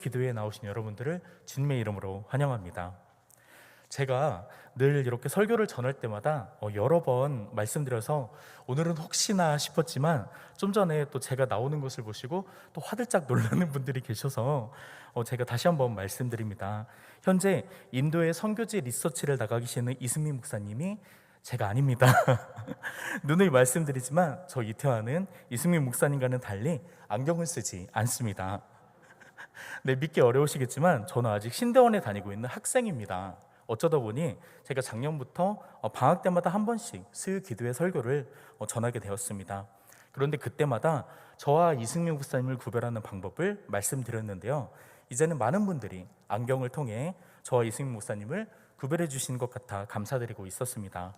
기도에 나오신 여러분들을 주님의 이름으로 환영합니다. 제가 늘 이렇게 설교를 전할 때마다 여러 번 말씀드려서 오늘은 혹시나 싶었지만 좀 전에 또 제가 나오는 것을 보시고 또 화들짝 놀라는 분들이 계셔서 제가 다시 한번 말씀드립니다. 현재 인도의 선교지 리서치를 나가 계시는 이승민 목사님이 제가 아닙니다. 누누이 말씀드리지만 저 이태환은 이승민 목사님과는 달리 안경을 쓰지 않습니다. 네, 믿기 어려우시겠지만 저는 아직 신대원에 다니고 있는 학생입니다. 어쩌다 보니 제가 작년부터 방학 때마다 한 번씩 수요 기도회 설교를 전하게 되었습니다. 그런데 그때마다 저와 이승민 목사님을 구별하는 방법을 말씀드렸는데요. 이제는 많은 분들이 안경을 통해 저와 이승민 목사님을 구별해 주시는 것 같아 감사드리고 있었습니다.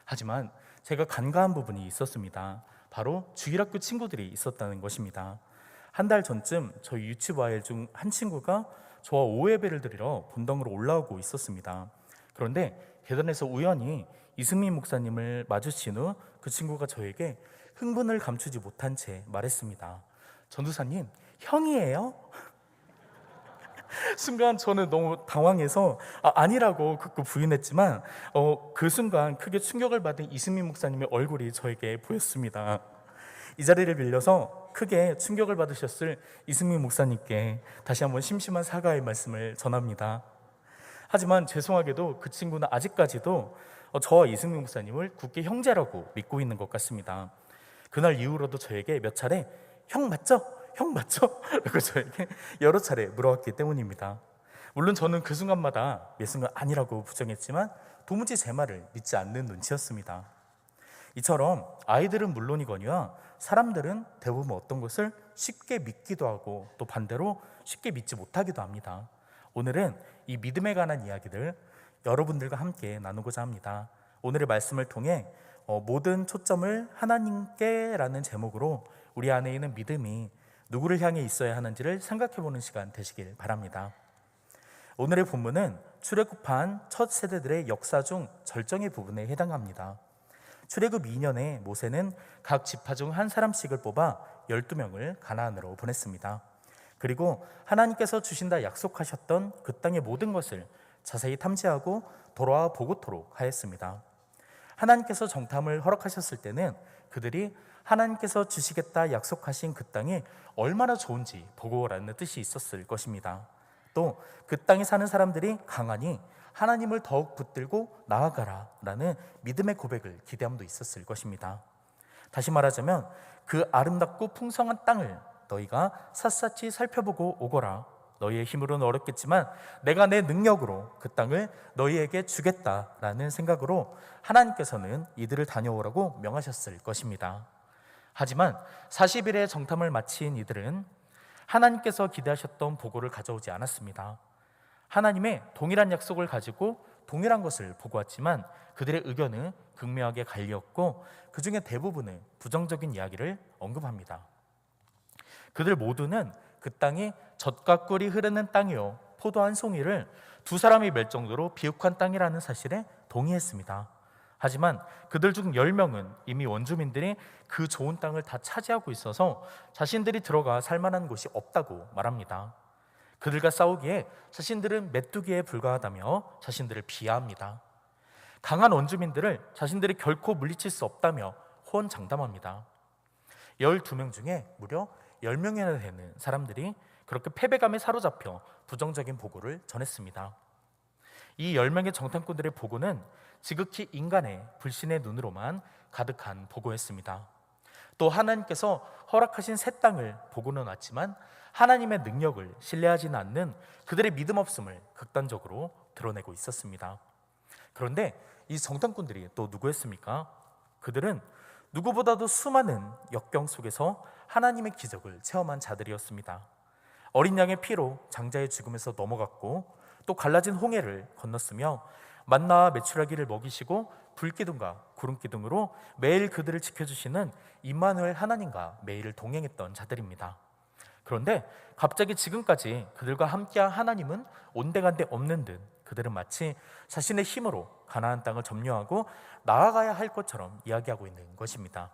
하지만 제가 간과한 부분이 있었습니다. 바로 주일학교 친구들이 있었다는 것입니다. 한 달 전쯤 저희 유치부 아이 중 한 친구가 저와 오예배를 드리러 본당으로 올라오고 있었습니다. 그런데 계단에서 우연히 이승민 목사님을 마주친 후 그 친구가 저에게 흥분을 감추지 못한 채 말했습니다. 전도사님, 형이에요? 순간 저는 너무 당황해서 아니라고 극구 부인했지만 그 순간 크게 충격을 받은 이승민 목사님의 얼굴이 저에게 보였습니다. 이 자리를 빌려서 크게 충격을 받으셨을 이승민 목사님께 다시 한번 심심한 사과의 말씀을 전합니다. 하지만 죄송하게도 그 친구는 아직까지도 저와 이승민 목사님을 굳게 형제라고 믿고 있는 것 같습니다. 그날 이후로도 저에게 몇 차례 형 맞죠? 형 맞죠? 라고 저에게 여러 차례 물어왔기 때문입니다. 물론 저는 그 순간마다 매 순간 아니라고 부정했지만 도무지 제 말을 믿지 않는 눈치였습니다. 이처럼 아이들은 물론이거니와 사람들은 대부분 어떤 것을 쉽게 믿기도 하고 또 반대로 쉽게 믿지 못하기도 합니다. 오늘은 이 믿음에 관한 이야기들 여러분들과 함께 나누고자 합니다. 오늘의 말씀을 통해 모든 초점을 하나님께 라는 제목으로 우리 안에 있는 믿음이 누구를 향해 있어야 하는지를 생각해보는 시간 되시길 바랍니다. 오늘의 본문은 출애굽한 첫 세대들의 역사 중 절정의 부분에 해당합니다. 출애굽 2년에 모세는 각 지파 중 한 사람씩을 뽑아 12명을 가나안으로 보냈습니다. 그리고 하나님께서 주신다 약속하셨던 그 땅의 모든 것을 자세히 탐지하고 돌아와 보고토록 하였습니다. 하나님께서 정탐을 허락하셨을 때는 그들이 하나님께서 주시겠다 약속하신 그 땅이 얼마나 좋은지 보고 오라는 뜻이 있었을 것입니다. 또 그 땅에 사는 사람들이 강하니 하나님을 더욱 붙들고 나아가라 라는 믿음의 고백을 기대함도 있었을 것입니다. 다시 말하자면 그 아름답고 풍성한 땅을 너희가 샅샅이 살펴보고 오거라. 너희의 힘으로는 어렵겠지만 내가 내 능력으로 그 땅을 너희에게 주겠다라는 생각으로 하나님께서는 이들을 다녀오라고 명하셨을 것입니다. 하지만 40일의 정탐을 마친 이들은 하나님께서 기대하셨던 보고를 가져오지 않았습니다. 하나님의 동일한 약속을 가지고 동일한 것을 보고왔지만 그들의 의견은 극명하게 갈렸고 그 중에 대부분은 부정적인 이야기를 언급합니다. 그들 모두는 그 땅이 젖과 꿀이 흐르는 땅이요 포도 한 송이를 두 사람이 멜 정도로 비옥한 땅이라는 사실에 동의했습니다. 하지만 그들 중 10명은 이미 원주민들이 그 좋은 땅을 다 차지하고 있어서 자신들이 들어가 살만한 곳이 없다고 말합니다. 그들과 싸우기에 자신들은 메뚜기에 불과하다며 자신들을 비하합니다. 강한 원주민들을 자신들이 결코 물리칠 수 없다며 호언장담합니다. 12명 중에 무려 10명이나 되는 사람들이 그렇게 패배감에 사로잡혀 부정적인 보고를 전했습니다. 이 10명의 정탐꾼들의 보고는 지극히 인간의 불신의 눈으로만 가득한 보고였습니다. 또 하나님께서 허락하신 새 땅을 보고는 왔지만 하나님의 능력을 신뢰하지는 않는 그들의 믿음 없음을 극단적으로 드러내고 있었습니다. 그런데 이 정탐꾼들이 또 누구였습니까? 그들은 누구보다도 수많은 역경 속에서 하나님의 기적을 체험한 자들이었습니다. 어린 양의 피로 장자의 죽음에서 넘어갔고 또 갈라진 홍해를 건넜으며 만나와 메추라기를 먹이시고 불기둥과 구름기둥으로 매일 그들을 지켜주시는 임마누엘 하나님과 매일 동행했던 자들입니다. 그런데 갑자기 지금까지 그들과 함께한 하나님은 온데간데 없는 듯 그들은 마치 자신의 힘으로 가나안 땅을 점령하고 나아가야 할 것처럼 이야기하고 있는 것입니다.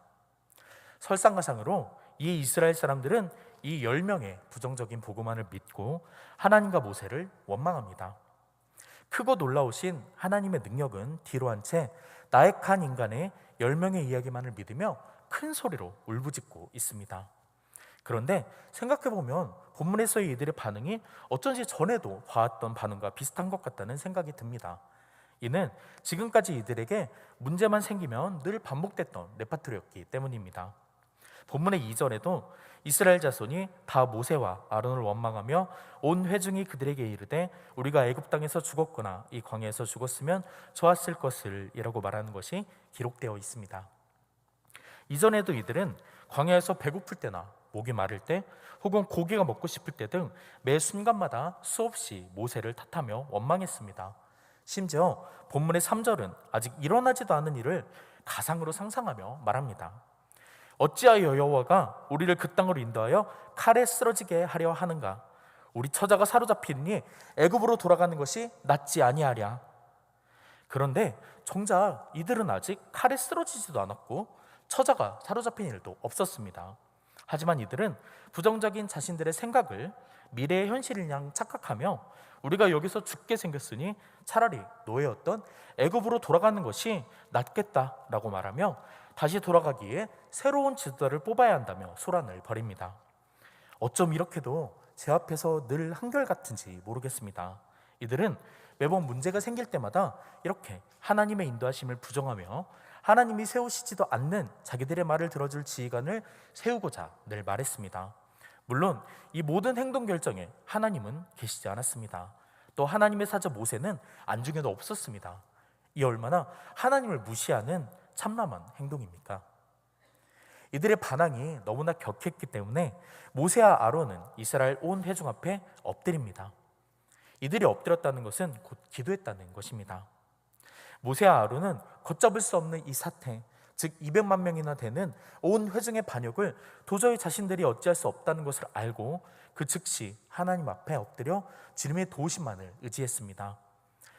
설상가상으로 이 이스라엘 사람들은 이 10명의 부정적인 보고만을 믿고 하나님과 모세를 원망합니다. 크고 놀라우신 하나님의 능력은 뒤로 한 채 나약한 인간의 10명의 이야기만을 믿으며 큰 소리로 울부짖고 있습니다. 그런데 생각해보면 본문에서의 이들의 반응이 어쩐지 전에도 봐왔던 반응과 비슷한 것 같다는 생각이 듭니다. 이는 지금까지 이들에게 문제만 생기면 늘 반복됐던 레파토리였기 때문입니다. 본문의 2절에도 이스라엘 자손이 다 모세와 아론을 원망하며 온 회중이 그들에게 이르되 우리가 애굽 땅에서 죽었거나 이 광야에서 죽었으면 좋았을 것을 이라고 말하는 것이 기록되어 있습니다. 이전에도 이들은 광야에서 배고플 때나 목이 마를 때 혹은 고기가 먹고 싶을 때 등 매 순간마다 수없이 모세를 탓하며 원망했습니다. 심지어 본문의 3절은 아직 일어나지도 않은 일을 가상으로 상상하며 말합니다. 어찌하여 여호와가 우리를 그 땅으로 인도하여 칼에 쓰러지게 하려 하는가? 우리 처자가 사로잡히니 애굽으로 돌아가는 것이 낫지 아니하랴. 그런데 정작 이들은 아직 칼에 쓰러지지도 않았고 처자가 사로잡힌 일도 없었습니다. 하지만 이들은 부정적인 자신들의 생각을 미래의 현실인 양 착각하며 우리가 여기서 죽게 생겼으니 차라리 노예였던 애굽으로 돌아가는 것이 낫겠다라고 말하며 다시 돌아가기에 새로운 지도자를 뽑아야 한다며 소란을 벌입니다. 어쩜 이렇게도 제 앞에서 늘 한결같은지 모르겠습니다. 이들은 매번 문제가 생길 때마다 이렇게 하나님의 인도하심을 부정하며 하나님이 세우시지도 않는 자기들의 말을 들어줄 지휘관을 세우고자 늘 말했습니다. 물론 이 모든 행동 결정에 하나님은 계시지 않았습니다. 또 하나님의 사자 모세는 안중에도 없었습니다. 이 얼마나 하나님을 무시하는 참담한 행동입니까? 이들의 반항이 너무나 격했기 때문에 모세와 아론은 이스라엘 온 회중 앞에 엎드립니다. 이들이 엎드렸다는 것은 곧 기도했다는 것입니다. 모세와 아론은 걷잡을 수 없는 이 사태, 즉 200만 명이나 되는 온 회중의 반역을 도저히 자신들이 어찌할 수 없다는 것을 알고 그 즉시 하나님 앞에 엎드려 주님의 도우심만을 의지했습니다.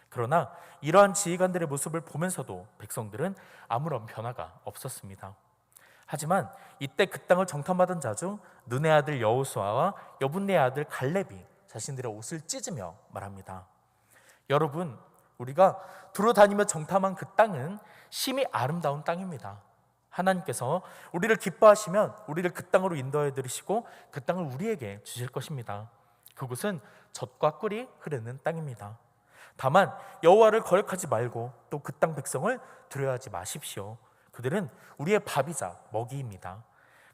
그러나 이러한 지휘관들의 모습을 보면서도 백성들은 아무런 변화가 없었습니다. 하지만 이때 그 땅을 정탐하던 자중 눈의 아들 여호수아와 여분네의 아들 갈렙이 자신들의 옷을 찢으며 말합니다. 여러분, 우리가 두루 다니며 정탐한 그 땅은 심히 아름다운 땅입니다. 하나님께서 우리를 기뻐하시면 우리를 그 땅으로 인도해 드리시고 그 땅을 우리에게 주실 것입니다. 그곳은 젖과 꿀이 흐르는 땅입니다. 다만 여호와를 거역하지 말고 또 그 땅 백성을 두려워하지 마십시오. 그들은 우리의 밥이자 먹이입니다.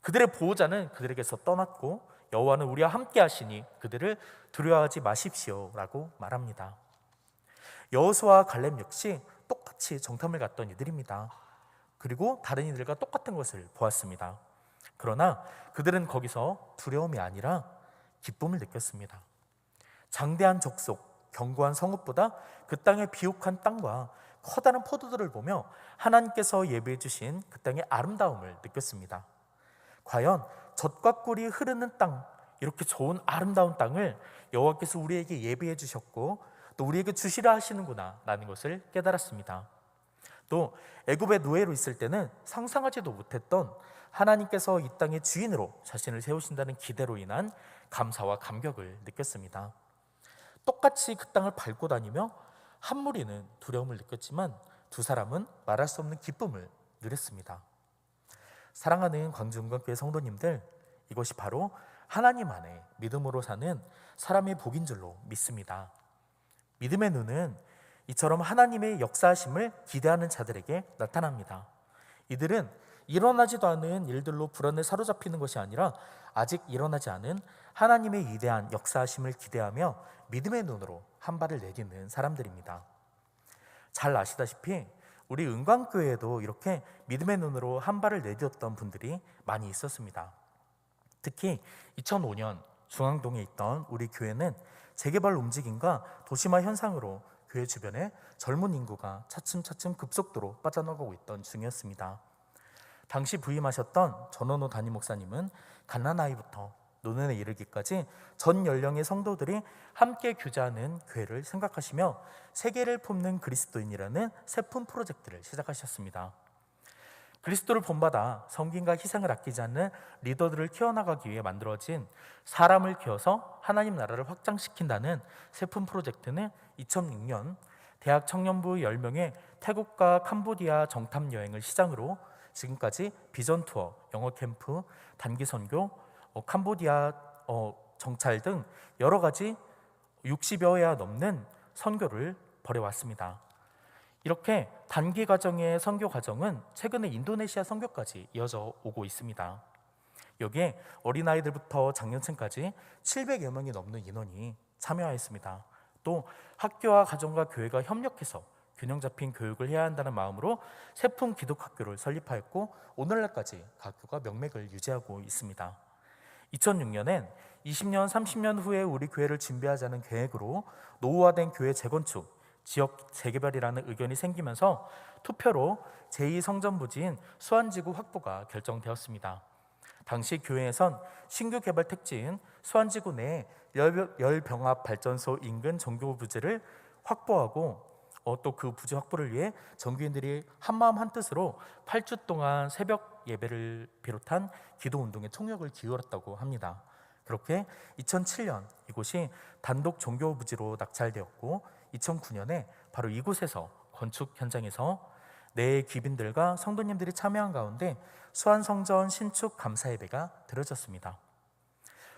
그들의 보호자는 그들에게서 떠났고 여호와는 우리와 함께 하시니 그들을 두려워하지 마십시오 라고 말합니다. 여호수아와 갈렙 역시 똑같이 정탐을 갔던 이들입니다. 그리고 다른 이들과 똑같은 것을 보았습니다. 그러나 그들은 거기서 두려움이 아니라 기쁨을 느꼈습니다. 장대한 족속, 견고한 성읍보다 그 땅의 비옥한 땅과 커다란 포도들을 보며 하나님께서 예비해 주신 그 땅의 아름다움을 느꼈습니다. 과연 젖과 꿀이 흐르는 땅, 이렇게 좋은 아름다운 땅을 여호와께서 우리에게 예비해 주셨고 또 우리에게 주시라 하시는구나 라는 것을 깨달았습니다. 또 애굽의 노예로 있을 때는 상상하지도 못했던 하나님께서 이 땅의 주인으로 자신을 세우신다는 기대로 인한 감사와 감격을 느꼈습니다. 똑같이 그 땅을 밟고 다니며 한 무리는 두려움을 느꼈지만 두 사람은 말할 수 없는 기쁨을 누렸습니다. 사랑하는 광주은광교회 성도님들, 이것이 바로 하나님 안에 믿음으로 사는 사람의 복인 줄로 믿습니다. 믿음의 눈은 이처럼 하나님의 역사하심을 기대하는 자들에게 나타납니다. 이들은 일어나지도 않은 일들로 불안에 사로잡히는 것이 아니라 아직 일어나지 않은 하나님의 위대한 역사하심을 기대하며 믿음의 눈으로 한 발을 내딛는 사람들입니다. 잘 아시다시피 우리 은광교회에도 이렇게 믿음의 눈으로 한 발을 내딛었던 분들이 많이 있었습니다. 특히 2005년 중앙동에 있던 우리 교회는 재개발 움직임과 도시화 현상으로 교회 주변에 젊은 인구가 차츰차츰 급속도로 빠져나가고 있던 중이었습니다. 당시 부임하셨던 전원호 담임 목사님은 갓난아이부터 노년에 이르기까지 전 연령의 성도들이 함께 교제하는 교회를 생각하시며 세계를 품는 그리스도인이라는 새로운 프로젝트를 시작하셨습니다. 그리스도를 본받아 섬김과 희생을 아끼지 않는 리더들을 키워나가기 위해 만들어진 사람을 키워서 하나님 나라를 확장시킨다는 슬픈 프로젝트는 2006년 대학 청년부 10명의 태국과 캄보디아 정탐 여행을 시작으로 지금까지 비전 투어, 영어 캠프, 단기 선교, 캄보디아 정찰 등 여러 가지 60여 회가 넘는 선교를 벌여왔습니다. 이렇게 단기 과정의 선교 과정은 최근에 인도네시아 선교까지 이어져 오고 있습니다. 여기에 어린아이들부터 장년층까지 700여 명이 넘는 인원이 참여하였습니다. 또 학교와 가정과 교회가 협력해서 균형 잡힌 교육을 해야 한다는 마음으로 세품 기독학교를 설립하였고 오늘날까지 그 학교가 명맥을 유지하고 있습니다. 2006년엔 20년, 30년 후에 우리 교회를 준비하자는 계획으로 노후화된 교회 재건축, 지역 재개발이라는 의견이 생기면서 투표로 제2성전부지인 수안지구 확보가 결정되었습니다. 당시 교회에선 신규 개발 택지인 수안지구 내에 열병합 발전소 인근 정교 부지를 확보하고 또 그 부지 확보를 위해 정교인들이 한마음 한뜻으로 8주 동안 새벽 예배를 비롯한 기도 운동에 총력을 기울였다고 합니다. 그렇게 2007년 이곳이 단독 정교 부지로 낙찰되었고 2009년에 바로 이곳에서 건축 현장에서 내 귀빈들과 성도님들이 참여한 가운데 수안성전 신축 감사 예배가 드려졌습니다.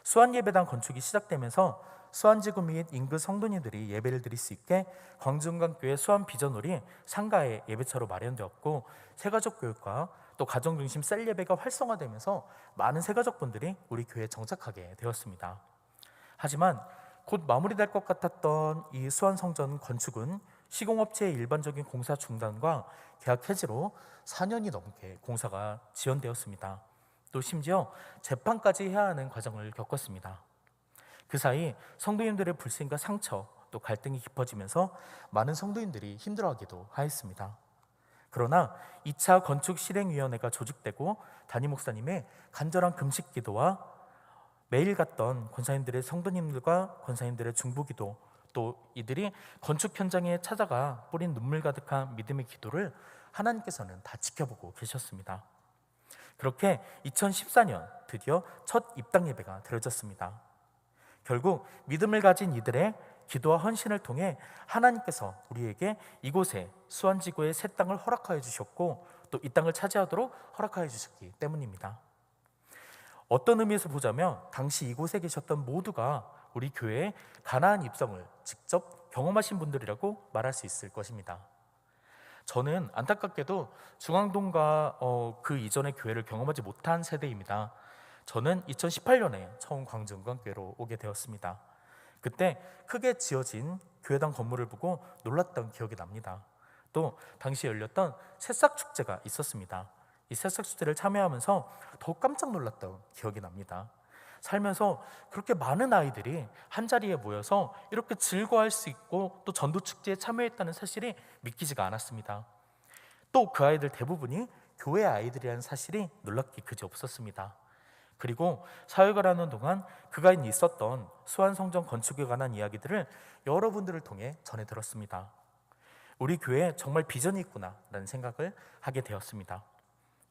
수안예배당 건축이 시작되면서 수안지구 및 인근 성도님들이 예배를 드릴 수 있게 광주은광교회 수안비전홀이 상가의 예배처로 마련되었고 새가족 교육과 또 가정중심 셀 예배가 활성화되면서 많은 새가족분들이 우리 교회에 정착하게 되었습니다. 하지만 곧 마무리될 것 같았던 이 수안성전 건축은 시공업체의 일반적인 공사 중단과 계약 해지로 4년이 넘게 공사가 지연되었습니다. 또 심지어 재판까지 해야 하는 과정을 겪었습니다. 그 사이 성도님들의 불신과 상처 또 갈등이 깊어지면서 많은 성도님들이 힘들어하기도 하였습니다. 그러나 2차 건축실행위원회가 조직되고 담임 목사님의 간절한 금식 기도와 매일 갔던 권사님들의 성도님들과 권사님들의 중보기도 또 이들이 건축 현장에 찾아가 뿌린 눈물 가득한 믿음의 기도를 하나님께서는 다 지켜보고 계셨습니다. 그렇게 2014년 드디어 첫 입당 예배가 드려졌습니다. 결국 믿음을 가진 이들의 기도와 헌신을 통해 하나님께서 우리에게 이곳에 수안지구의 새 땅을 허락하여 주셨고 또 이 땅을 차지하도록 허락하여 주셨기 때문입니다. 어떤 의미에서 보자면 당시 이곳에 계셨던 모두가 우리 교회의 가나안 입성을 직접 경험하신 분들이라고 말할 수 있을 것입니다. 저는 안타깝게도 중앙동과 그 이전의 교회를 경험하지 못한 세대입니다. 저는 2018년에 처음 광주은광교회로 오게 되었습니다. 그때 크게 지어진 교회당 건물을 보고 놀랐던 기억이 납니다. 또 당시 열렸던 새싹축제가 있었습니다. 이 새싹축제를 참여하면서 더욱 깜짝 놀랐던 기억이 납니다. 살면서 그렇게 많은 아이들이 한자리에 모여서 이렇게 즐거워할 수 있고 또 전도축제에 참여했다는 사실이 믿기지가 않았습니다. 또 그 아이들 대부분이 교회 아이들이라는 사실이 놀랍기 그지없었습니다. 그리고 사역을 하는 동안 그가 있었던 수안성전 건축에 관한 이야기들을 여러분들을 통해 전해 들었습니다. 우리 교회에 정말 비전이 있구나 라는 생각을 하게 되었습니다.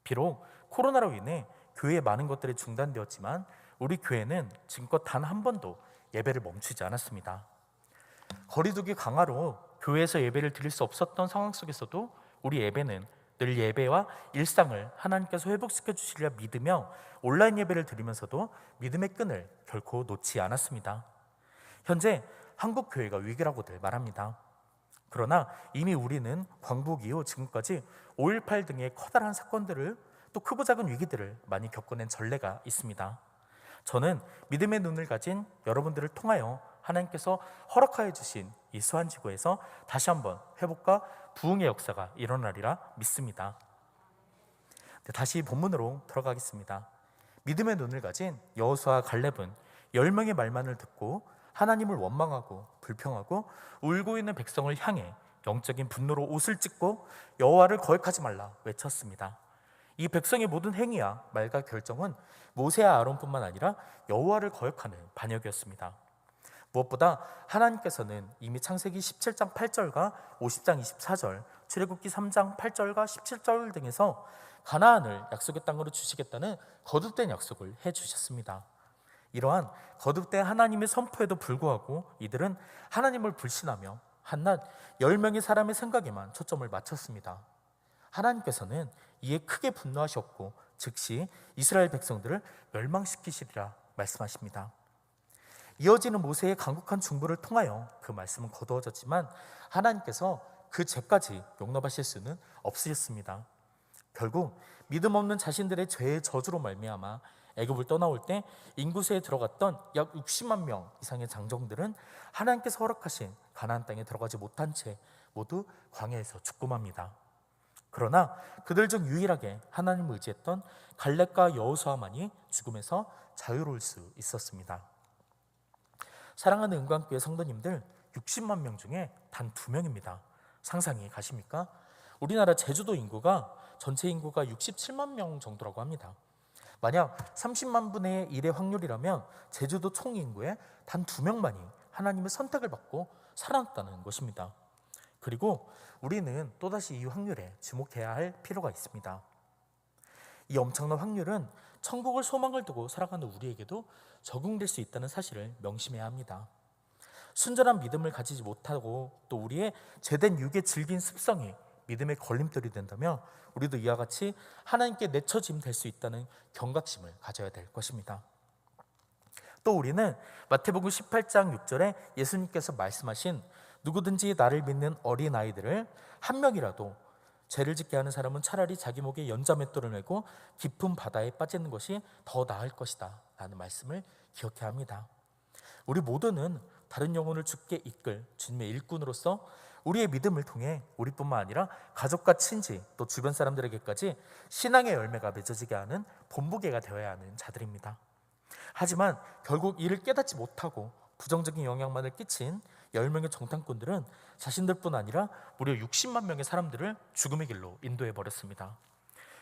비록 코로나로 인해 교회의 많은 것들이 중단되었지만 우리 교회는 지금껏 단 한 번도 예배를 멈추지 않았습니다. 거리두기 강화로 교회에서 예배를 드릴 수 없었던 상황 속에서도 우리 예배는 늘 예배와 일상을 하나님께서 회복시켜 주시리라 믿으며 온라인 예배를 드리면서도 믿음의 끈을 결코 놓지 않았습니다. 현재 한국 교회가 위기라고들 말합니다. 그러나 이미 우리는 광복 이후 지금까지 5.18 등의 커다란 사건들을 또 크고 작은 위기들을 많이 겪어낸 전례가 있습니다. 저는 믿음의 눈을 가진 여러분들을 통하여 하나님께서 허락하여 주신 이 수안지구에서 다시 한번 회복과 부흥의 역사가 일어나리라 믿습니다. 다시 본문으로 돌아가겠습니다. 믿음의 눈을 가진 여호수아와 갈렙은 10명의 말만을 듣고 하나님을 원망하고 불평하고 울고 있는 백성을 향해 영적인 분노로 옷을 찢고 여호와를 거역하지 말라 외쳤습니다. 이 백성의 모든 행위와 말과 결정은 모세와 아론뿐만 아니라 여호와를 거역하는 반역이었습니다. 무엇보다 하나님께서는 이미 창세기 17장 8절과 50장 24절, 출애굽기 3장 8절과 17절 등에서 가나안을 약속의 땅으로 주시겠다는 거듭된 약속을 해주셨습니다. 이러한 거듭된 하나님의 선포에도 불구하고 이들은 하나님을 불신하며 한낱 10명의 사람의 생각에만 초점을 맞췄습니다. 하나님께서는 이에 크게 분노하셨고 즉시 이스라엘 백성들을 멸망시키시리라 말씀하십니다. 이어지는 모세의 간곡한 중보를 통하여 그 말씀은 거두어졌지만 하나님께서 그 죄까지 용납하실 수는 없으셨습니다. 결국 믿음 없는 자신들의 죄의 저주로 말미암아 애굽을 떠나올 때 인구수에 들어갔던 약 60만 명 이상의 장정들은 하나님께서 허락하신 가나안 땅에 들어가지 못한 채 모두 광야에서 죽고맙니다. 그러나 그들 중 유일하게 하나님을 의지했던 갈렙과 여호수아만이 죽음에서 자유로울 수 있었습니다. 사랑하는 은광교회 성도님들, 60만 명 중에 단 2명입니다. 상상이 가십니까? 우리나라 제주도 인구가 전체 인구가 67만 명 정도라고 합니다. 만약 30만 분의 1의 확률이라면 제주도 총 인구의 단 2명만이 하나님의 선택을 받고 살아났다는 것입니다. 그리고 우리는 또다시 이 확률에 주목해야 할 필요가 있습니다. 이 엄청난 확률은 천국을 소망을 두고 살아가는 우리에게도 적용될 수 있다는 사실을 명심해야 합니다. 순전한 믿음을 가지지 못하고 또 우리의 죄된 육의 질긴 습성이 믿음의 걸림돌이 된다면 우리도 이와 같이 하나님께 내쳐짐 될 수 있다는 경각심을 가져야 될 것입니다. 또 우리는 마태복음 18장 6절에 예수님께서 말씀하신 누구든지 나를 믿는 어린아이들을 한 명이라도 죄를 짓게 하는 사람은 차라리 자기 목에 연자맷돌을 메고 깊은 바다에 빠지는 것이 더 나을 것이다 라는 말씀을 기억해야 합니다. 우리 모두는 다른 영혼을 주께 이끌 주님의 일꾼으로서 우리의 믿음을 통해 우리뿐만 아니라 가족과 친지 또 주변 사람들에게까지 신앙의 열매가 맺어지게 하는 본보기가 되어야 하는 자들입니다. 하지만 결국 이를 깨닫지 못하고 부정적인 영향만을 끼친 10명의 정탐꾼들은 자신들뿐 아니라 무려 60만 명의 사람들을 죽음의 길로 인도해버렸습니다.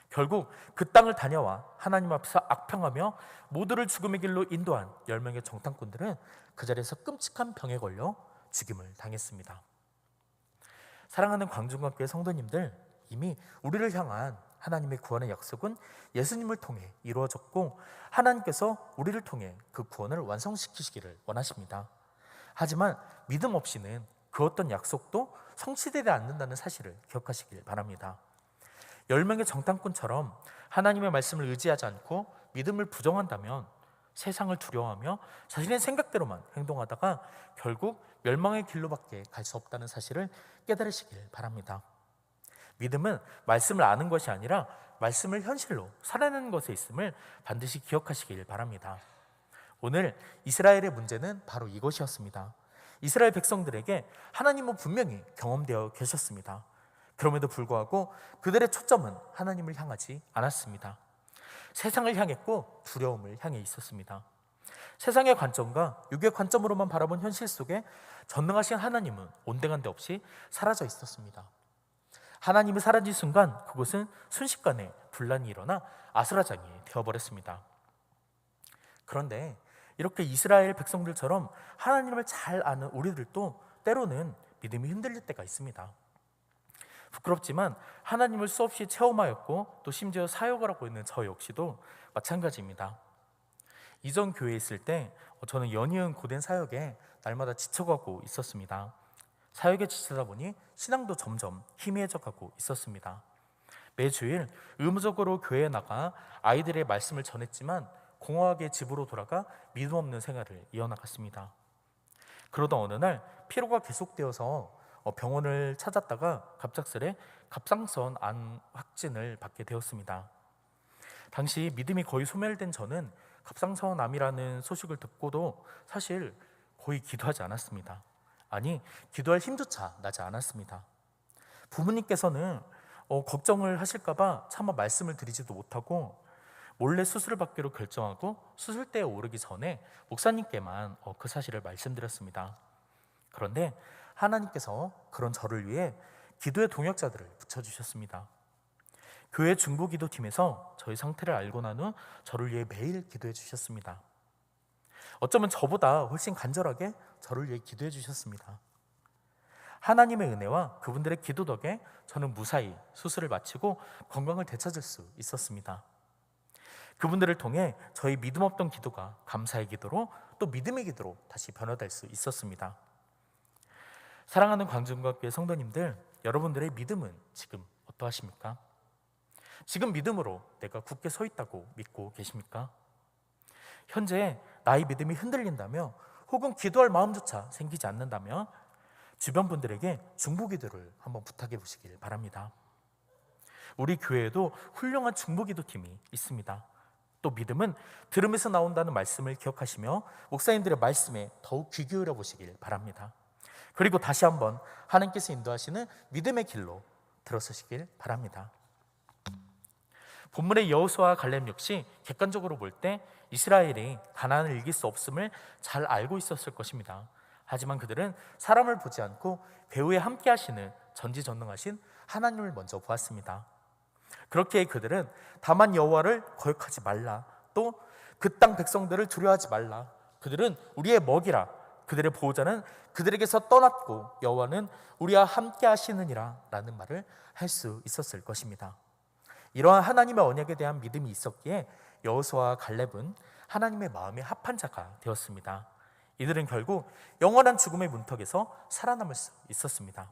결국 그 땅을 다녀와 하나님 앞에서 악평하며 모두를 죽음의 길로 인도한 10명의 정탐꾼들은 그 자리에서 끔찍한 병에 걸려 죽임을 당했습니다. 사랑하는 광중관교회 성도님들, 이미 우리를 향한 하나님의 구원의 약속은 예수님을 통해 이루어졌고 하나님께서 우리를 통해 그 구원을 완성시키시기를 원하십니다. 하지만 믿음 없이는 그 어떤 약속도 성취되지 않는다는 사실을 기억하시길 바랍니다. 10명의 정탐꾼처럼 하나님의 말씀을 의지하지 않고 믿음을 부정한다면 세상을 두려워하며 자신의 생각대로만 행동하다가 결국 멸망의 길로밖에 갈 수 없다는 사실을 깨달으시길 바랍니다. 믿음은 말씀을 아는 것이 아니라 말씀을 현실로 살아내는 것에 있음을 반드시 기억하시길 바랍니다. 오늘 이스라엘의 문제는 바로 이것이었습니다. 이스라엘 백성들에게 하나님은 분명히 경험되어 계셨습니다. 그럼에도 불구하고 그들의 초점은 하나님을 향하지 않았습니다. 세상을 향했고 두려움을 향해 있었습니다. 세상의 관점과 육의 관점으로만 바라본 현실 속에 전능하신 하나님은 온데간데 없이 사라져 있었습니다. 하나님이 사라진 순간 그곳은 순식간에 분란이 일어나 아수라장이 되어버렸습니다. 그런데 이렇게 이스라엘 백성들처럼 하나님을 잘 아는 우리들도 때로는 믿음이 흔들릴 때가 있습니다. 부끄럽지만 하나님을 수없이 체험하였고 또 심지어 사역을 하고 있는 저 역시도 마찬가지입니다. 이전 교회에 있을 때 저는 연이은 고된 사역에 날마다 지쳐가고 있었습니다. 사역에 지치다 보니 신앙도 점점 희미해져가고 있었습니다. 매주일 의무적으로 교회에 나가 아이들의 말씀을 전했지만 공허하게 집으로 돌아가 믿음 없는 생활을 이어나갔습니다. 그러던 어느 날 피로가 계속되어서 병원을 찾았다가 갑작스레 갑상선 암 확진을 받게 되었습니다. 당시 믿음이 거의 소멸된 저는 갑상선 암이라는 소식을 듣고도 사실 거의 기도하지 않았습니다. 아니, 기도할 힘조차 나지 않았습니다. 부모님께서는 걱정을 하실까봐 차마 말씀을 드리지도 못하고 몰래 수술을 받기로 결정하고 수술대에 오르기 전에 목사님께만 그 사실을 말씀드렸습니다. 그런데 하나님께서 그런 저를 위해 기도의 동역자들을 붙여주셨습니다. 교회 중보기도팀에서 저희 상태를 알고 난 후 저를 위해 매일 기도해 주셨습니다. 어쩌면 저보다 훨씬 간절하게 저를 위해 기도해 주셨습니다. 하나님의 은혜와 그분들의 기도 덕에 저는 무사히 수술을 마치고 건강을 되찾을 수 있었습니다. 그분들을 통해 저희 믿음 없던 기도가 감사의 기도로 또 믿음의 기도로 다시 변화될 수 있었습니다. 사랑하는 광주중학교의 성도님들, 여러분들의 믿음은 지금 어떠하십니까? 지금 믿음으로 내가 굳게 서 있다고 믿고 계십니까? 현재 나의 믿음이 흔들린다며 혹은 기도할 마음조차 생기지 않는다며 주변 분들에게 중보기도를 한번 부탁해 보시길 바랍니다. 우리 교회에도 훌륭한 중보기도팀이 있습니다. 또 믿음은 들음에서 나온다는 말씀을 기억하시며 목사님들의 말씀에 더욱 귀 기울여 보시길 바랍니다. 그리고 다시 한번 하나님께서 인도하시는 믿음의 길로 들어서시길 바랍니다. 본문의 여호수아와 갈렙 역시 객관적으로 볼 때 이스라엘이 가나안을 이길 수 없음을 잘 알고 있었을 것입니다. 하지만 그들은 사람을 보지 않고 배후에 함께 하시는 전지전능하신 하나님을 먼저 보았습니다. 그렇기에 그들은 다만 여호와를 거역하지 말라, 또 그 땅 백성들을 두려워하지 말라, 그들은 우리의 먹이라, 그들의 보호자는 그들에게서 떠났고 여호와는 우리와 함께 하시느니라 라는 말을 할 수 있었을 것입니다. 이러한 하나님의 언약에 대한 믿음이 있었기에 여호수아와 갈렙은 하나님의 마음에 합한 자가 되었습니다. 이들은 결국 영원한 죽음의 문턱에서 살아남을 수 있었습니다.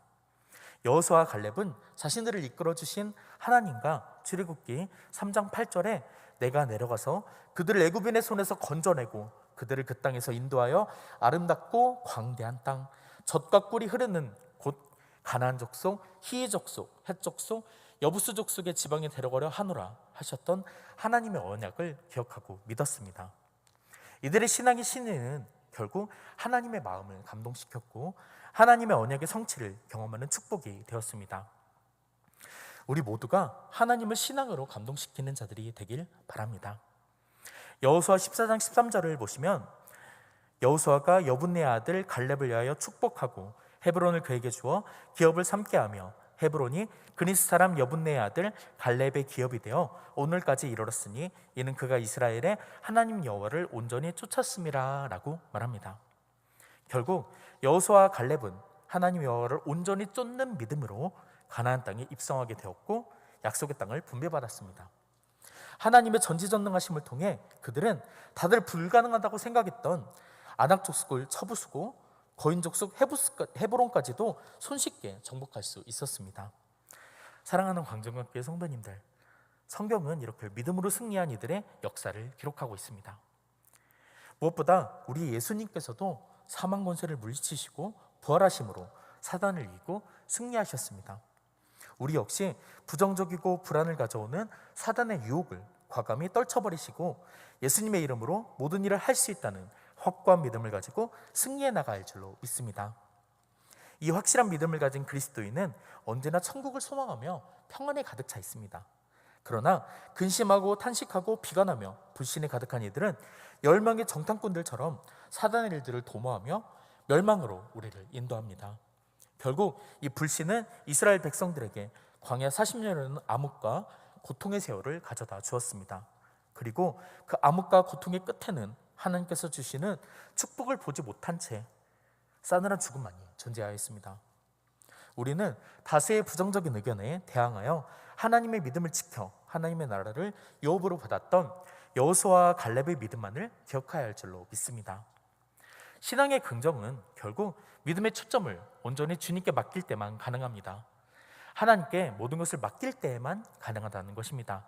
여호수아와 갈렙은 자신들을 이끌어 주신 하나님과 출애굽기 3장 8절에 내가 내려가서 그들을 애굽인의 손에서 건져내고 그들을 그 땅에서 인도하여 아름답고 광대한 땅, 젖과 꿀이 흐르는 곳 가나안 족속, 히위 족속, 헷 족속, 여부수 족속의 지방에 데려가려 하노라 하셨던 하나님의 언약을 기억하고 믿었습니다. 이들의 신앙의 신뢰는 결국 하나님의 마음을 감동시켰고 하나님의 언약의 성취를 경험하는 축복이 되었습니다. 우리 모두가 하나님을 신앙으로 감동시키는 자들이 되길 바랍니다. 여호수아 14장 13절을 보시면 여호수아가 여분네의 아들 갈렙을 위하여 축복하고 헤브론을 그에게 주어 기업을 삼게 하며 헤브론이 그니스 사람 여분네의 아들 갈렙의 기업이 되어 오늘까지 이르렀으니 이는 그가 이스라엘의 하나님 여호와를 온전히 쫓았음이라 라고 말합니다. 결국 여호수아와 갈렙은 하나님 여호와를 온전히 쫓는 믿음으로 가나안 땅에 입성하게 되었고 약속의 땅을 분배받았습니다. 하나님의 전지전능하심을 통해 그들은 다들 불가능하다고 생각했던 아낙 족속을 쳐부수고 거인 족속 헤브론까지도 손쉽게 정복할 수 있었습니다. 사랑하는 광정교회 성도님들, 성경은 이렇게 믿음으로 승리한 이들의 역사를 기록하고 있습니다. 무엇보다 우리 예수님께서도 사망 권세를 물리치시고 부활하심으로 사단을 이기고 승리하셨습니다. 우리 역시 부정적이고 불안을 가져오는 사단의 유혹을 과감히 떨쳐버리시고 예수님의 이름으로 모든 일을 할 수 있다는 확고한 믿음을 가지고 승리해 나갈 줄로 믿습니다. 이 확실한 믿음을 가진 그리스도인은 언제나 천국을 소망하며 평안에 가득 차 있습니다. 그러나 근심하고 탄식하고 비관하며 불신에 가득한 이들은 10명의 정탐꾼들처럼 사단의 일들을 도모하며 멸망으로 우리를 인도합니다. 결국 이 불신은 이스라엘 백성들에게 광야 40년이라는 암흑과 고통의 세월을 가져다 주었습니다. 그리고 그 암흑과 고통의 끝에는 하나님께서 주시는 축복을 보지 못한 채 싸늘한 죽음만이 존재하였습니다. 우리는 다수의 부정적인 의견에 대항하여 하나님의 믿음을 지켜 하나님의 나라를 유업으로 받았던 여호수아와 갈렙의 믿음만을 기억해야 할 줄로 믿습니다. 신앙의 긍정은 결국 믿음의 초점을 온전히 주님께 맡길 때만 가능합니다. 하나님께 모든 것을 맡길 때에만 가능하다는 것입니다.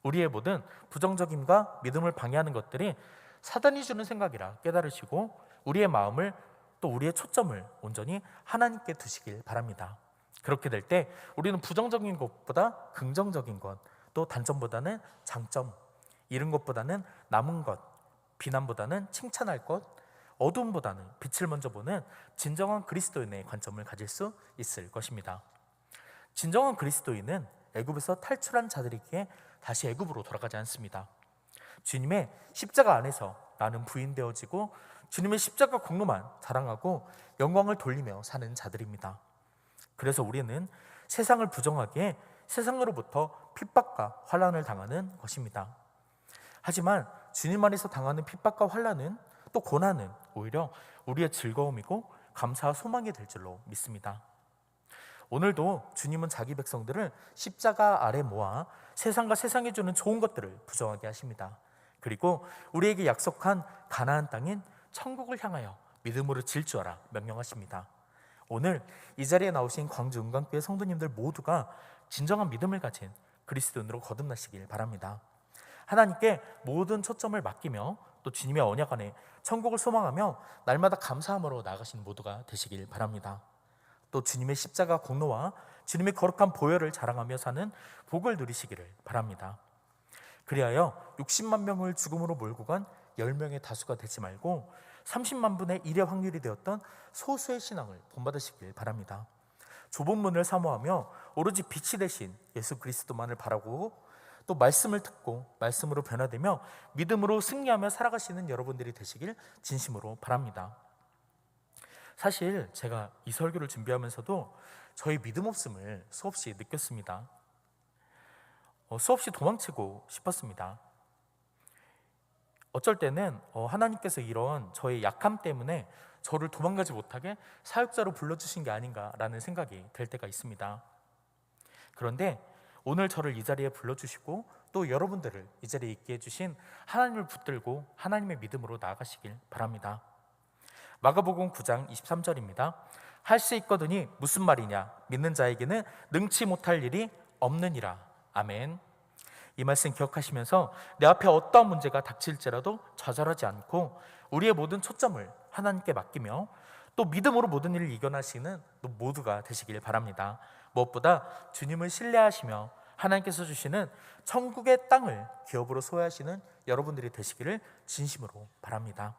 우리의 모든 부정적임과 믿음을 방해하는 것들이 사단이 주는 생각이라 깨달으시고 우리의 마음을 또 우리의 초점을 온전히 하나님께 두시길 바랍니다. 그렇게 될 때 우리는 부정적인 것보다 긍정적인 것, 또 단점보다는 장점, 잃은 것보다는 남은 것, 비난보다는 칭찬할 것, 어두움보다는 빛을 먼저 보는 진정한 그리스도인의 관점을 가질 수 있을 것입니다. 진정한 그리스도인은 애굽에서 탈출한 자들에게 다시 애굽으로 돌아가지 않습니다. 주님의 십자가 안에서 나는 부인되어지고 주님의 십자가 공로만 자랑하고 영광을 돌리며 사는 자들입니다. 그래서 우리는 세상을 부정하기에 세상으로부터 핍박과 환난을 당하는 것입니다. 하지만 주님 안에서 당하는 핍박과 환난은 또 고난은 오히려 우리의 즐거움이고 감사와 소망이 될 줄로 믿습니다. 오늘도 주님은 자기 백성들을 십자가 아래 모아 세상과 세상이 주는 좋은 것들을 부정하게 하십니다. 그리고 우리에게 약속한 가나안 땅인 천국을 향하여 믿음으로 질주하라 명령하십니다. 오늘 이 자리에 나오신 광주 은광교회 성도님들 모두가 진정한 믿음을 가진 그리스도인으로 거듭나시길 바랍니다. 하나님께 모든 초점을 맡기며 또 주님의 언약 안에 천국을 소망하며 날마다 감사함으로 나아가시는 모두가 되시길 바랍니다. 또 주님의 십자가 공로와 주님의 거룩한 보혈을 자랑하며 사는 복을 누리시기를 바랍니다. 그리하여 60만 명을 죽음으로 몰고 간 10명의 다수가 되지 말고 30만 분의 1의 확률이 되었던 소수의 신앙을 본받으시길 바랍니다. 좁은 문을 사모하며 오로지 빛이 되신 예수 그리스도만을 바라고 또 말씀을 듣고 말씀으로 변화되며 믿음으로 승리하며 살아가시는 여러분들이 되시길 진심으로 바랍니다. 사실 제가 이 설교를 준비하면서도 저희 믿음 없음을 수없이 느꼈습니다. 수없이 도망치고 싶었습니다. 어쩔 때는 하나님께서 이런 저의 약함 때문에 저를 도망가지 못하게 사역자로 불러주신 게 아닌가라는 생각이 될 때가 있습니다. 그런데 오늘 저를 이 자리에 불러주시고 또 여러분들을 이 자리에 있게 해주신 하나님을 붙들고 하나님의 믿음으로 나아가시길 바랍니다. 마가복음 9장 23절입니다. 할 수 있거든이 무슨 말이냐? 믿는 자에게는 능치 못할 일이 없느니라. 아멘. 이 말씀 기억하시면서 내 앞에 어떠한 문제가 닥칠지라도 좌절하지 않고 우리의 모든 초점을 하나님께 맡기며 또 믿음으로 모든 일을 이겨나시는 모두가 되시길 바랍니다. 무엇보다 주님을 신뢰하시며 하나님께서 주시는 천국의 땅을 기업으로 소유하시는 여러분들이 되시기를 진심으로 바랍니다.